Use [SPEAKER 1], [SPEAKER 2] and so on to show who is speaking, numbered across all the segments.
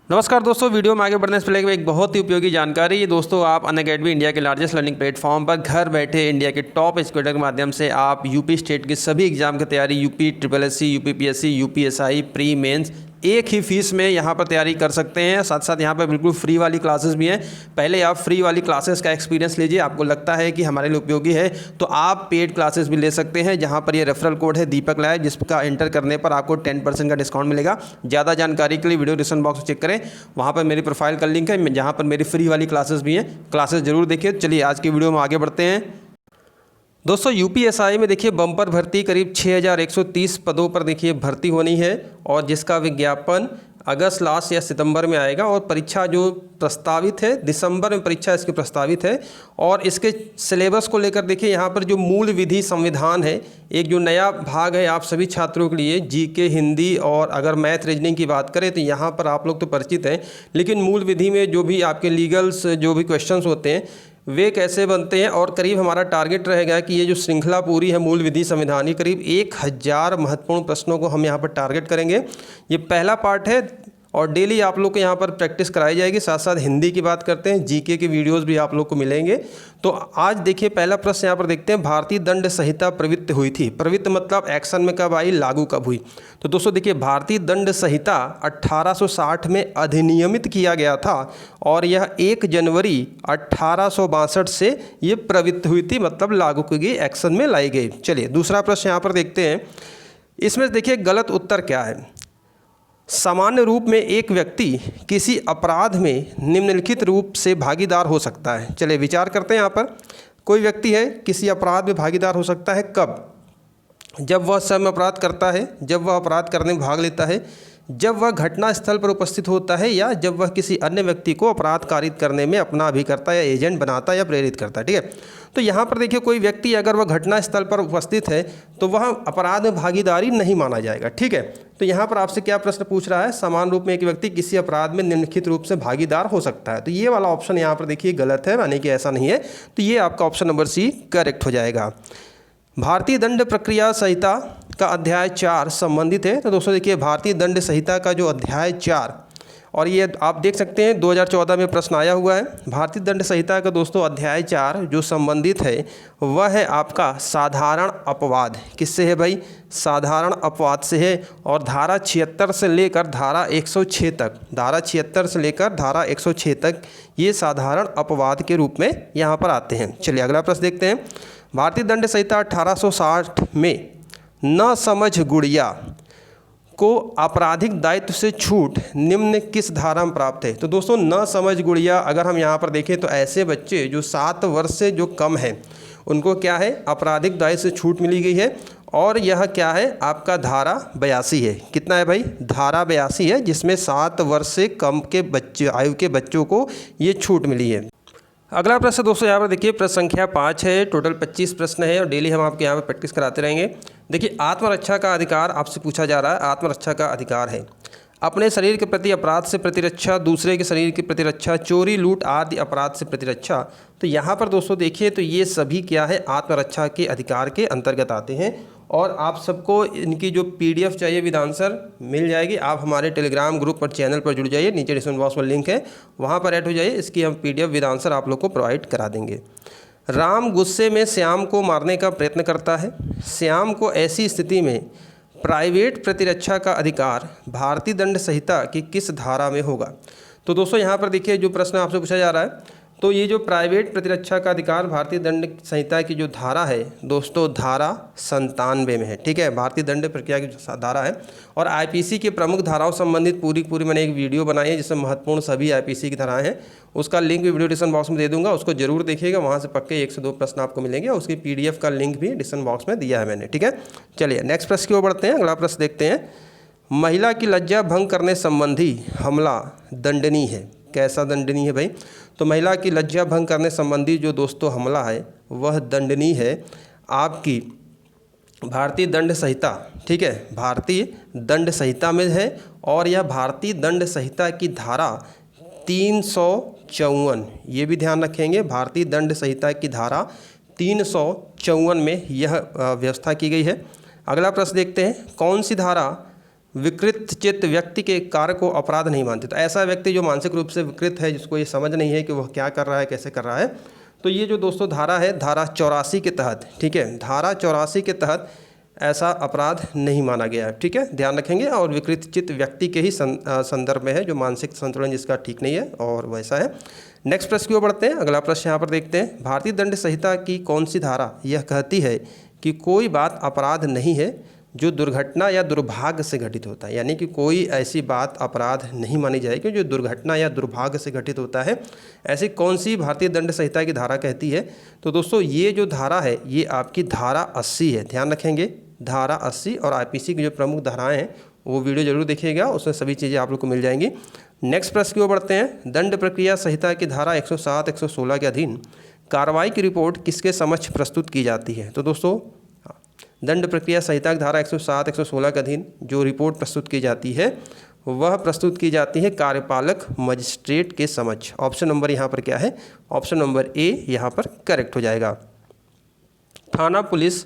[SPEAKER 1] नमस्कार दोस्तों, वीडियो में आगे बढ़ने से पहले एक बहुत ही उपयोगी जानकारी। ये दोस्तों, आप अनअकैडमी इंडिया के लार्जेस्ट लर्निंग प्लेटफॉर्म पर घर बैठे इंडिया के टॉप एजुकेटर के माध्यम से आप यूपी स्टेट के सभी एग्जाम की तैयारी, UP SSC, UP PSC, UPSI, pre mains एक ही फीस में यहाँ पर तैयारी कर सकते हैं। साथ साथ यहाँ पर बिल्कुल फ्री वाली क्लासेस भी हैं। पहले आप फ्री वाली क्लासेस का एक्सपीरियंस लीजिए, आपको लगता है कि हमारे लिए उपयोगी है तो आप पेड क्लासेस भी ले सकते हैं, जहाँ पर ये रेफरल कोड है दीपक लाइव, जिसका एंटर करने पर आपको 10% का डिस्काउंट मिलेगा। ज़्यादा जानकारी के लिए वीडियो डिस्क्रिप्शन बॉक्स में चेक करें, वहाँ पर मेरी प्रोफाइल का लिंक है, जहाँ पर मेरी फ्री वाली क्लासेस भी हैं। क्लासेस जरूर देखिए। चलिए आज की वीडियो में आगे बढ़ते हैं। दोस्तों, UPSI में देखिए बम्पर भर्ती करीब 6130 पदों पर देखिए भर्ती होनी है, और जिसका विज्ञापन अगस्त लास्ट या सितंबर में आएगा, और परीक्षा जो प्रस्तावित है दिसंबर में परीक्षा इसकी प्रस्तावित है। और इसके सिलेबस को लेकर देखिए यहाँ पर जो मूल विधि संविधान है, एक जो नया भाग है आप सभी छात्रों के लिए, GK, हिंदी और अगर मैथ रीजनिंग की बात करें तो यहाँ पर आप लोग तो परिचित हैं, लेकिन मूल विधि में जो भी आपके लीगल्स जो भी क्वेश्चंस होते हैं वे कैसे बनते हैं। और करीब हमारा टारगेट रहेगा कि ये जो श्रृंखला पूरी है मूल विधि संविधान की, करीब 1000 महत्वपूर्ण प्रश्नों को हम यहाँ पर टारगेट करेंगे। ये पहला पार्ट है और डेली आप लोग को यहाँ पर प्रैक्टिस कराई जाएगी। साथ साथ हिंदी की बात करते हैं, GK के वीडियोस भी आप लोग को मिलेंगे। तो आज देखिए पहला प्रश्न यहाँ पर देखते हैं, भारतीय दंड संहिता प्रवृत्त हुई थी। प्रवृत्त मतलब एक्शन में कब आई, लागू कब हुई। तो दोस्तों देखिए, भारतीय दंड संहिता 1860 में अधिनियमित किया गया था, और यह 1 जनवरी 1862 से ये प्रवृत्त हुई थी, मतलब लागू की गई, एक्शन में लाई गई। चलिए दूसरा प्रश्न यहाँ पर देखते हैं। इसमें देखिए गलत उत्तर क्या है। सामान्य रूप में एक व्यक्ति किसी अपराध में निम्नलिखित रूप से भागीदार हो सकता है। चलिए विचार करते हैं। यहाँ पर कोई व्यक्ति है किसी अपराध में भागीदार हो सकता है कब? जब वह स्वयं अपराध करता है, जब वह अपराध करने में भाग लेता है, जब वह घटना स्थल पर उपस्थित होता है, या जब वह किसी अन्य व्यक्ति को अपराध कारित करने में अपना अभिकर्ता या एजेंट बनाता है या प्रेरित करता है। ठीक है, तो यहाँ पर देखिए कोई व्यक्ति अगर वह घटना स्थल पर उपस्थित है तो वह अपराध में भागीदारी नहीं माना जाएगा। ठीक है, तो यहाँ पर आपसे क्या प्रश्न पूछ रहा है, समान रूप में एक व्यक्ति किसी अपराध में निम्नलिखित रूप से भागीदार हो सकता है। तो ये वाला ऑप्शन यहाँ पर देखिए गलत है, यानी कि ऐसा नहीं है। तो ये आपका ऑप्शन नंबर C करेक्ट हो जाएगा। भारतीय दंड प्रक्रिया संहिता का अध्याय 4 संबंधित है। तो दोस्तों देखिए, भारतीय दंड संहिता का जो अध्याय 4, और ये आप देख सकते हैं 2014 में प्रश्न आया हुआ है। भारतीय दंड संहिता का दोस्तों अध्याय 4 जो संबंधित है वह है आपका साधारण अपवाद। किससे है भाई? साधारण अपवाद से है। और धारा 76 से लेकर धारा 106 तक, धारा 76 से लेकर धारा 106 तक ये साधारण अपवाद के रूप में यहाँ पर आते हैं। चलिए अगला प्रश्न देखते हैं। भारतीय दंड संहिता 1860 में न समझ गुड़िया को आपराधिक दायित्व से छूट निम्न किस धारा में प्राप्त है? तो दोस्तों न समझ गुड़िया अगर हम यहाँ पर देखें तो ऐसे बच्चे जो 7 वर्ष से जो कम है उनको क्या है, आपराधिक दायित्व से छूट मिली गई है। और यह क्या है आपका धारा 82 है। कितना है भाई? धारा 82 है, जिसमें 7 वर्ष से कम के बच्चे आयु के बच्चों को ये छूट मिली है। अगला प्रश्न दोस्तों यहाँ पर देखिए, प्रश्न संख्या 5 है। टोटल 25 प्रश्न है और डेली हम आपके यहाँ पर प्रैक्टिस कराते रहेंगे। देखिए, आत्मरक्षा का अधिकार आपसे पूछा जा रहा है। आत्मरक्षा का अधिकार है अपने शरीर के प्रति अपराध से प्रतिरक्षा, दूसरे के शरीर की प्रतिरक्षा, चोरी लूट आदि अपराध से प्रतिरक्षा। तो यहाँ पर दोस्तों देखिए तो ये सभी क्या है, आत्मरक्षा के अधिकार के अंतर्गत आते हैं। और आप सबको इनकी जो PDF चाहिए विद आंसर मिल जाएगी। आप हमारे टेलीग्राम ग्रुप और चैनल पर जुड़ जाइए, नीचे डिस्क्रिप्शन बॉक्स में लिंक है, वहाँ पर ऐड हो जाइए। इसकी हम PDF विद आंसर आप लोग को प्रोवाइड करा देंगे। राम गुस्से में श्याम को मारने का प्रयत्न करता है। श्याम को ऐसी स्थिति में प्राइवेट प्रतिरक्षा का अधिकार भारतीय दंड संहिता की किस धारा में होगा? तो दोस्तों यहाँ पर देखिए जो प्रश्न आपसे पूछा जा रहा है, तो ये जो प्राइवेट प्रतिरक्षा का अधिकार भारतीय दंड संहिता की जो धारा है दोस्तों, धारा 97 में है। ठीक है, भारतीय दंड प्रक्रिया की धारा है। और IPC के प्रमुख धाराओं संबंधित पूरी मैंने एक वीडियो बनाई है जिसमें महत्वपूर्ण सभी IPC की धाराएं हैं। उसका लिंक भी वीडियो डिस्क्रिप्शन बॉक्स में दे दूंगा, उसको जरूर देखिएगा, वहाँ से पक्के 1 से 2 प्रश्न आपको मिलेंगे। उसकी PDF का लिंक भी डिस्क्रिप्शन बॉक्स में दिया है मैंने। ठीक है, चलिए नेक्स्ट प्रश्न की ओर बढ़ते हैं। अगला प्रश्न देखते हैं। महिला की लज्जा भंग करने संबंधी हमला दंडनीय है। कैसा दंडनीय है भाई? तो महिला की लज्जा भंग करने संबंधी जो दोस्तों हमला है वह दंडनीय है आपकी भारतीय दंड संहिता। ठीक है, भारतीय दंड संहिता में है, और यह भारतीय दंड संहिता की धारा 354, ये भी ध्यान रखेंगे, भारतीय दंड संहिता की धारा 354 में यह व्यवस्था की गई है। अगला प्रश्न देखते हैं। कौन सी धारा विकृत चित्त व्यक्ति के कार्य को अपराध नहीं मानते। तो ऐसा व्यक्ति जो मानसिक रूप से विकृत है, जिसको ये समझ नहीं है कि वह क्या कर रहा है, कैसे कर रहा है, तो ये जो दोस्तों धारा है, धारा 84 के तहत, ठीक है, धारा 84 के तहत ऐसा अपराध नहीं माना गया है, ठीक है, ध्यान रखेंगे। और विकृत चित्त व्यक्ति के ही संदर्भ में है, जो मानसिक संतुलन जिसका ठीक नहीं है और वैसा है। नेक्स्ट प्रश्न की ओर बढ़ते हैं। अगला प्रश्न यहाँ पर देखते हैं, भारतीय दंड संहिता की कौन सी धारा यह कहती है कि कोई बात अपराध नहीं है जो दुर्घटना या दुर्भाग्य से घटित होता है। यानी कि कोई ऐसी बात अपराध नहीं मानी जाएगी जो दुर्घटना या दुर्भाग्य से घटित होता है। ऐसी कौन सी भारतीय दंड संहिता की धारा कहती है? तो दोस्तों ये जो धारा है ये आपकी धारा 80 है, ध्यान रखेंगे, धारा 80। और आईपीसी की जो प्रमुख धाराएं हैं वो वीडियो जरूर देखिएगा, उसमें सभी चीज़ें आप लोग को मिल जाएंगी। नेक्स्ट प्रश्न की ओर बढ़ते हैं। दंड प्रक्रिया संहिता की धारा 107, 116 के अधीन कार्रवाई की रिपोर्ट किसके समक्ष प्रस्तुत की जाती है? तो दोस्तों दंड प्रक्रिया संहिता की धारा 107, 116 के अधीन जो रिपोर्ट प्रस्तुत की जाती है वह प्रस्तुत की जाती है कार्यपालक मजिस्ट्रेट के समक्ष। ऑप्शन नंबर यहाँ पर क्या है? ऑप्शन नंबर ए यहाँ पर करेक्ट हो जाएगा। थाना पुलिस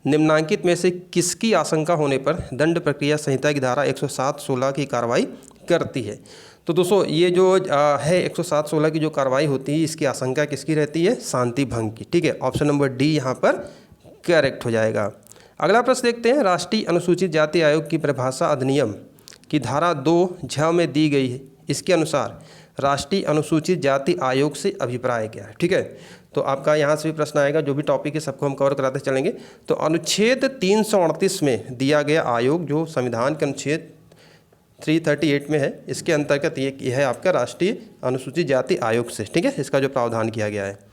[SPEAKER 1] निम्नांकित में से किसकी आशंका होने पर दंड प्रक्रिया संहिता की धारा 107-16 की कार्रवाई करती है? तो दोस्तों ये जो है 107-16 की जो कार्रवाई होती है, इसकी आशंका किसकी रहती है? शांति भंग की, ठीक है। ऑप्शन नंबर डी यहाँ पर करेक्ट हो जाएगा। अगला प्रश्न देखते हैं। राष्ट्रीय अनुसूचित जाति आयोग की परिभाषा अधिनियम की धारा 2 में दी गई है, इसके अनुसार राष्ट्रीय अनुसूचित जाति आयोग से अभिप्राय क्या है? ठीक है, तो आपका यहाँ से भी प्रश्न आएगा, जो भी टॉपिक है सबको हम कवर कराते चलेंगे। तो अनुच्छेद 338 में दिया गया आयोग, जो संविधान के अनुच्छेद 338 में है, इसके अंतर्गत ये है आपका राष्ट्रीय अनुसूचित जाति आयोग से, ठीक है, इसका जो प्रावधान किया गया है।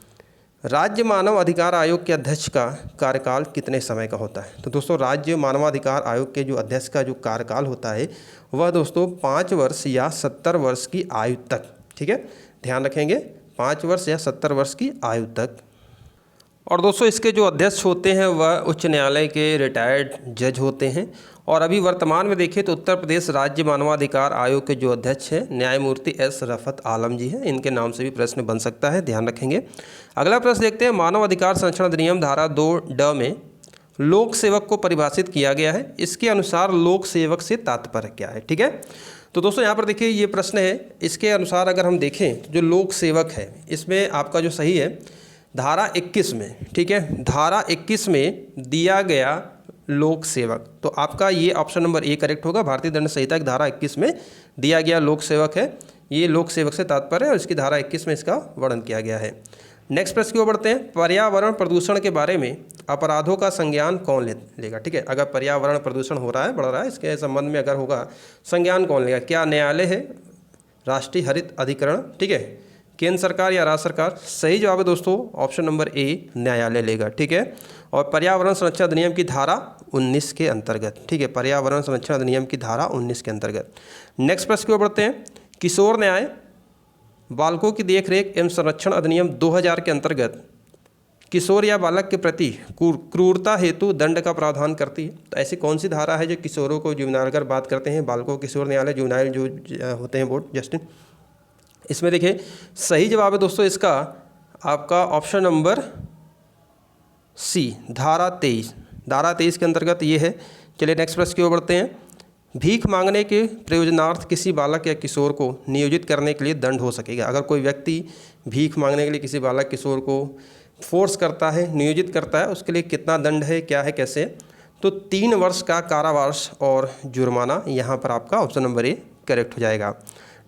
[SPEAKER 1] राज्य मानव अधिकार आयोग के अध्यक्ष का कार्यकाल कितने समय का होता है? तो दोस्तों राज्य मानवाधिकार आयोग के जो अध्यक्ष का जो कार्यकाल होता है वह दोस्तों 5 वर्ष या 70 वर्ष की आयु तक, ठीक है, ध्यान रखेंगे, 5 वर्ष या 70 वर्ष की आयु तक। और दोस्तों इसके जो अध्यक्ष होते हैं वह उच्च न्यायालय के रिटायर्ड जज होते हैं। और अभी वर्तमान में देखें तो उत्तर प्रदेश राज्य मानवाधिकार आयोग के जो अध्यक्ष हैं न्यायमूर्ति एस रफत आलम जी हैं, इनके नाम से भी प्रश्न बन सकता है, ध्यान रखेंगे। अगला प्रश्न देखते हैं। मानव अधिकार संरक्षण अधिनियम धारा 2 में लोक सेवक को परिभाषित किया गया है, इसके अनुसार लोक सेवक से तात्पर्य क्या है? ठीक है, तो दोस्तों यहाँ पर देखिए ये प्रश्न है, इसके अनुसार अगर हम देखें तो जो लोक सेवक है इसमें आपका जो सही है धारा 21 में, ठीक है, धारा 21 में दिया गया लोक सेवक, तो आपका ये ऑप्शन नंबर ए करेक्ट होगा। भारतीय दंड संहिता की धारा 21 में दिया गया लोक सेवक है, ये लोक सेवक से तात्पर्य है और इसकी धारा 21 में इसका वर्णन किया गया है। नेक्स्ट प्रश्न की ओर बढ़ते हैं। पर्यावरण प्रदूषण के बारे में अपराधों का संज्ञान कौन लेगा? ठीक है, अगर पर्यावरण प्रदूषण हो रहा है, बढ़ रहा है, इसके संबंध में अगर होगा संज्ञान कौन लेगा? क्या न्यायालय है, राष्ट्रीय हरित अधिकरण, ठीक है, केंद्र सरकार या राज्य सरकार? सही जवाब है दोस्तों ऑप्शन नंबर ए, न्यायालय लेगा, ठीक है। और पर्यावरण संरक्षण अधिनियम की धारा 19 के अंतर्गत, ठीक है, पर्यावरण संरक्षण अधिनियम की धारा 19 के अंतर्गत। नेक्स्ट प्रश्न की ओर बढ़ते हैं। किशोर न्याय बालकों की देखरेख एवं संरक्षण अधिनियम 2000 के अंतर्गत किशोर या बालक के प्रति क्रूरता हेतु दंड का प्रावधान करती है। तो ऐसी कौन सी धारा है जो किशोरों को जुवेनाइल अगर बात करते हैं, बालकों किशोर न्यायालय जुवेनाइल जो होते हैं बोर्ड जस्टिस, इसमें देखिए सही जवाब है दोस्तों इसका आपका ऑप्शन नंबर सी, धारा 23, धारा 23 के अंतर्गत ये है। चलिए नेक्स्ट प्रश्न की ओर बढ़ते हैं। भीख मांगने के प्रयोजनार्थ किसी बालक या किशोर को नियोजित करने के लिए दंड हो सकेगा। अगर कोई व्यक्ति भीख मांगने के लिए किसी बालक किशोर को फोर्स करता है, नियोजित करता है, उसके लिए कितना दंड है, क्या है, कैसे? तो 3 वर्ष का कारावास और जुर्माना, यहाँ पर आपका ऑप्शन नंबर ए करेक्ट हो जाएगा।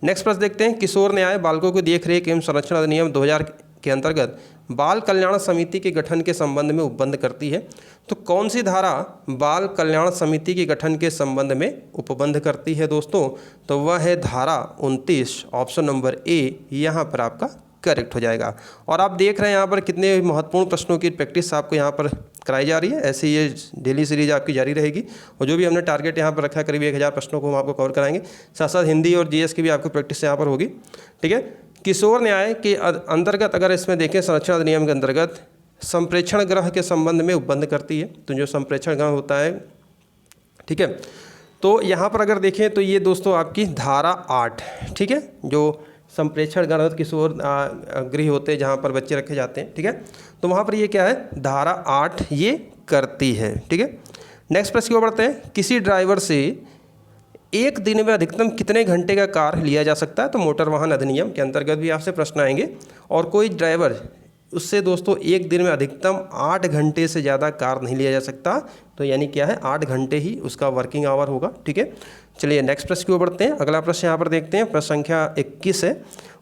[SPEAKER 1] नेक्स्ट प्रश्न देखते हैं। किशोर न्याय बालकों की देखरेख एवं संरक्षण अधिनियम 2000 के अंतर्गत बाल कल्याण समिति के गठन के संबंध में उपबंध करती है। तो कौन सी धारा बाल कल्याण समिति के गठन के संबंध में उपबंध करती है दोस्तों? तो वह है धारा 29, ऑप्शन नंबर ए यहाँ पर आपका करेक्ट हो जाएगा। और आप देख रहे हैं यहाँ पर कितने महत्वपूर्ण प्रश्नों की प्रैक्टिस आपको यहाँ पर कराई जा रही है। ऐसे ये डेली सीरीज आपकी जारी रहेगी और जो भी हमने टारगेट यहाँ पर रखा है करीब 1000 प्रश्नों को हम आपको कवर कराएंगे। साथ साथ हिंदी और जीएस की भी आपको प्रैक्टिस यहाँ पर होगी, ठीक है। किशोर न्याय के अंतर्गत अगर इसमें देखें संरक्षण अधिनियम के अंतर्गत संप्रेक्षण गृह के संबंध में उपबंध करती है। तो जो संप्रेक्षण गृह होता है, ठीक है, तो यहाँ पर अगर देखें तो ये दोस्तों आपकी धारा 8, ठीक है, जो संप्रेक्षण गृह किशोर गृह होते हैं जहाँ पर बच्चे रखे जाते हैं, ठीक है, तो वहाँ पर ये क्या है, धारा 8 ये करती है, ठीक है। नेक्स्ट प्रश्न की ओर बढ़ते हैं। किसी ड्राइवर से एक दिन में अधिकतम कितने घंटे का कार्य लिया जा सकता है? तो मोटर वाहन अधिनियम के अंतर्गत भी आपसे प्रश्न आएंगे। और कोई ड्राइवर उससे दोस्तों एक दिन में अधिकतम 8 घंटे से ज़्यादा कार नहीं लिया जा सकता। तो यानी क्या है, 8 घंटे ही उसका वर्किंग आवर होगा। ठीक है, चलिए नेक्स्ट प्रश्न की ओर बढ़ते हैं। अगला प्रश्न यहाँ पर देखते हैं, प्रश्न संख्या 21 है,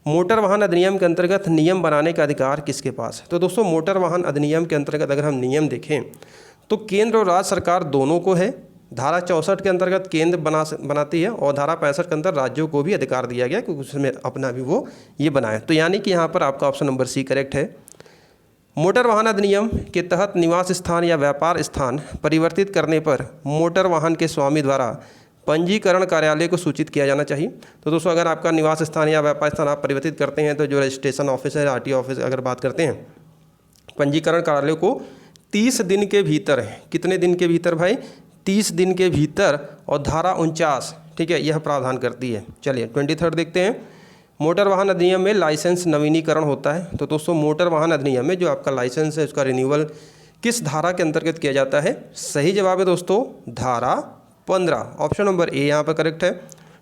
[SPEAKER 1] मोटर वाहन अधिनियम के अंतर्गत नियम बनाने का अधिकार किसके पास है? तो दोस्तों मोटर वाहन अधिनियम के अंतर्गत अगर हम नियम देखें तो केंद्र और राज्य सरकार दोनों को है। धारा 64 के अंतर्गत केंद्र बनाती है और धारा 65 के अंदर राज्यों को भी अधिकार दिया गया क्योंकि उसमें अपना भी वो ये बनाए। तो यानी कि यहाँ पर आपका ऑप्शन नंबर सी करेक्ट है। मोटर वाहन अधिनियम के तहत निवास स्थान या व्यापार स्थान परिवर्तित करने पर मोटर वाहन के स्वामी द्वारा पंजीकरण कार्यालय को सूचित किया जाना चाहिए। तो दोस्तों अगर आपका निवास स्थान या व्यापार स्थान आप परिवर्तित करते हैं तो जो रजिस्ट्रेशन ऑफिस है, आरटीओ ऑफिस अगर बात करते हैं, पंजीकरण कार्यालय को 30 दिन के भीतर है। कितने दिन के भीतर भाई? 30 दिन के भीतर। और धारा 49 ठीक है यह प्रावधान करती है। चलिए 23 देखते हैं, मोटर वाहन अधिनियम में लाइसेंस नवीनीकरण होता है। तो दोस्तों मोटर वाहन अधिनियम में जो आपका लाइसेंस है उसका रिन्यूअल किस धारा के अंतर्गत किया जाता है? सही जवाब है दोस्तों धारा 15, ऑप्शन नंबर ए यहाँ पर करेक्ट है।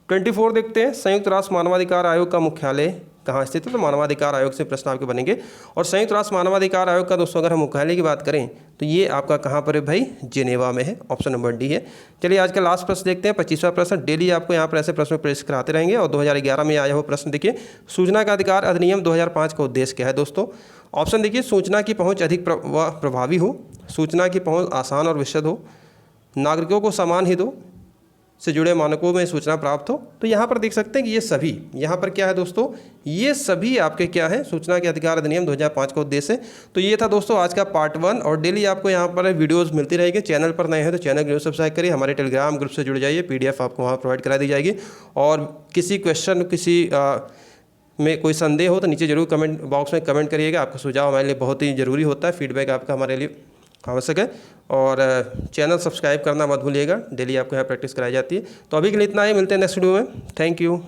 [SPEAKER 1] 24 देखते हैं, संयुक्त राष्ट्र मानवाधिकार आयोग का मुख्यालय कहाँ स्थित है? तो मानवाधिकार आयोग से प्रश्न आपके बनेंगे। और संयुक्त राष्ट्र मानवाधिकार आयोग का दोस्तों अगर हम मुख्यालय की बात करें तो ये आपका कहाँ पर है भाई? जिनेवा में है, ऑप्शन नंबर डी है। चलिए आज का लास्ट प्रश्न देखते हैं, 25वां प्रश्न। डेली आपको यहाँ पर ऐसे प्रश्न पेश कराते रहेंगे। और 2011 में आया हुआ प्रश्न देखिए, सूचना का अधिकार अधिनियम 2005 का उद्देश्य क्या है दोस्तों? ऑप्शन देखिए, सूचना की पहुँच अधिक प्रभावी हो, सूचना की पहुँच आसान और विशद हो, नागरिकों को समान हितों से जुड़े मानकों में सूचना प्राप्त हो। तो यहाँ पर देख सकते हैं कि ये सभी यहाँ पर क्या है दोस्तों, ये सभी आपके क्या है? सूचना के अधिकार अधिनियम 2005 का उद्देश्य है। तो ये था दोस्तों आज का पार्ट 1। और डेली आपको यहाँ पर वीडियोस मिलती रहेगी। चैनल पर नए हैं तो चैनल जरूर सब्सक्राइब करिए, हमारे टेलीग्राम ग्रुप से जुड़ जाइए, PDF आपको वहाँ प्रोवाइड करा दी जाएगी। और किसी क्वेश्चन में कोई संदेह हो तो नीचे जरूर कमेंट बॉक्स में कमेंट करिएगा। आपका सुझाव हमारे लिए बहुत ही ज़रूरी होता है, फीडबैक आपका हमारे लिए आवश्यक है। और चैनल सब्सक्राइब करना मत भूलिएगा, डेली आपको यहाँ प्रैक्टिस कराई जाती है। तो अभी के लिए इतना ही, मिलते हैं नेक्स्ट वीडियो में। Thank you.